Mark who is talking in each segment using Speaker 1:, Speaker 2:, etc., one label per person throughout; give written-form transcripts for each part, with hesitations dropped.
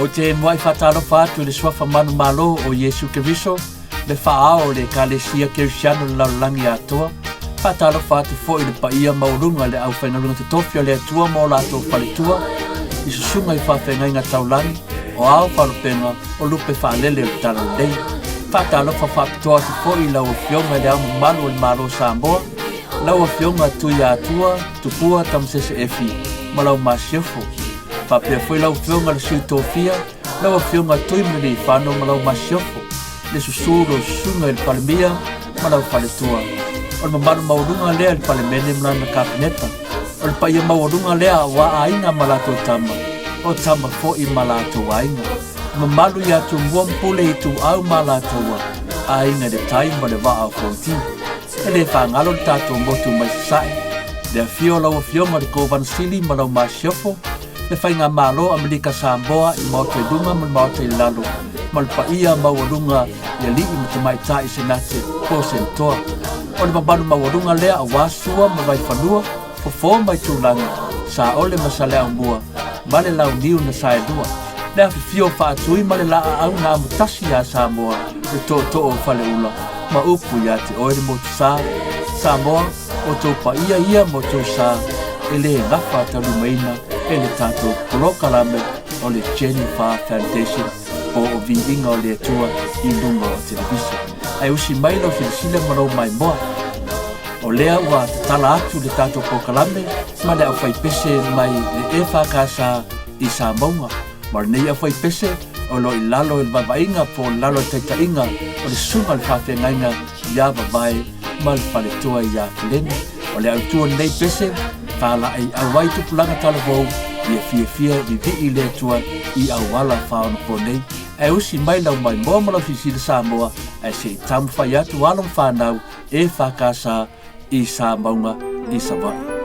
Speaker 1: O te moai whatalo whātu le swafa manu malo o Yesu Keriso, le whaao le kalesia kerisiano le laulangi atoa, whatalo whātu fo i le paia maurunga le au whainarunga te tofia le atua mo lato whaletua, i susunga i whawhenga inga taulangi, o ao whalopenga o lupe whaalele o tala lei. Whatalo whawhapitoa te fo i lau fionga le amu manu le malo Samoa, lau fionga tui atua, tupua tamsese efi, malau masiofo. Papea foi lau fionga le sui tofia, lau fionga tui mene whano malau masiofo, le susuro sunga il palemia, malau whaletua. O le mamanu maurunga lea il palemene mlana kapineta, o le paia maurunga lea wa ainga malato tama, o tama fo i malato ainga. Mamalu ya tu mwampule i tu au malato wa, ainga de taima le waa fonti. Ele whangalo le tato motu mai sai, le fio lau fionga le kovan sili malau masiofo, le whainga malo Amerika Samoa i maote dunga man maote i lalo. Malpa ia mawarunga i li i matamai ta i senate po sentoa. O le mabanu mawarunga lea a wasua ma vai whanua fo mai tūlanga. Sa ole masale au mua, male lau niu na sae dua. Lea fio whaatui male la au na amutasi a Samoa le to o whale ula. Ma upu ia te oere motu sa Samoa o tō pa ia motu sa ele ngafa taru meina ele tato kolokalame o le Jennifer Foundation o viinga o le atua i lunga o televisa. Ai usi mai lo filisile marau mai moa. O lea ua tala atu le tato kolokalame ma le au fai pese mai le whakasa i Samoa. Mar nei au fai pese o lo i lalo il vavainga po lalo taitainga o le sunga le whawhengainga i a vavai ma le whaletua i a kilene. O le au tua nei pese Tala ai awai tupulanga tala vau ia fia i le tua i awala whaona po nei. E usi mai lau mai moa mala fisile Samoa e se tamu whai atu walong whanau e whakasa i Samoa i Savai.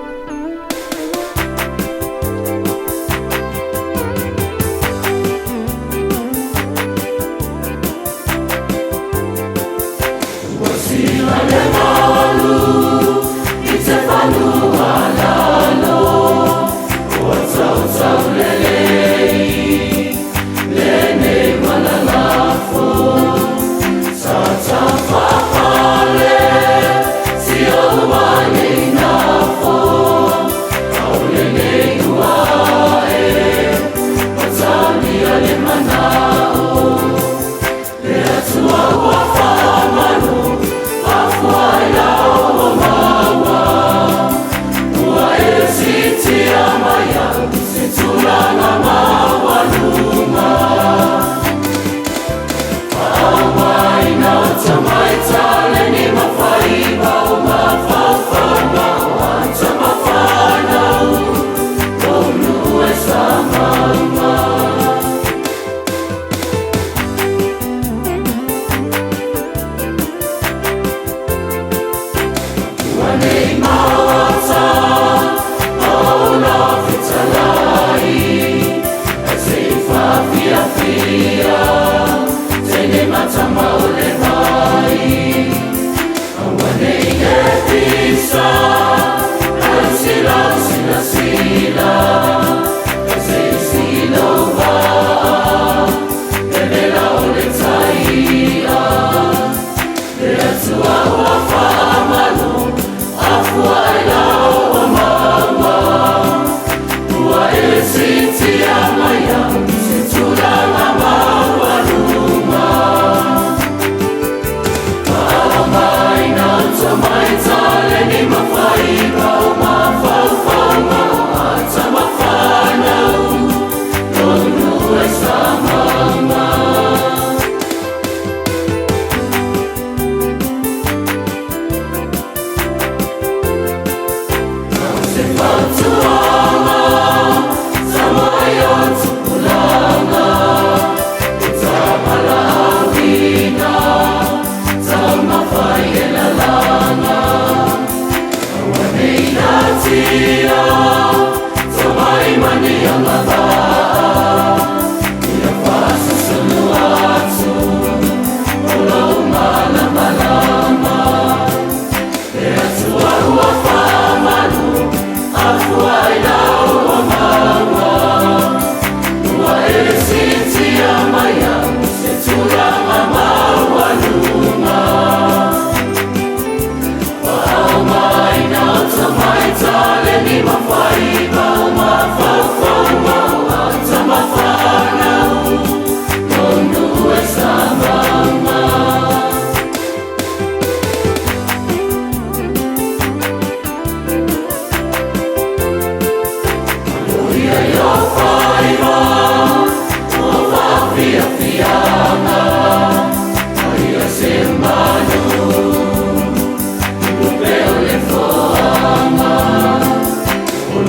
Speaker 2: Afua I love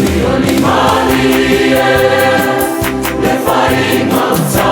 Speaker 2: Leoni Marie, le fai inalzare.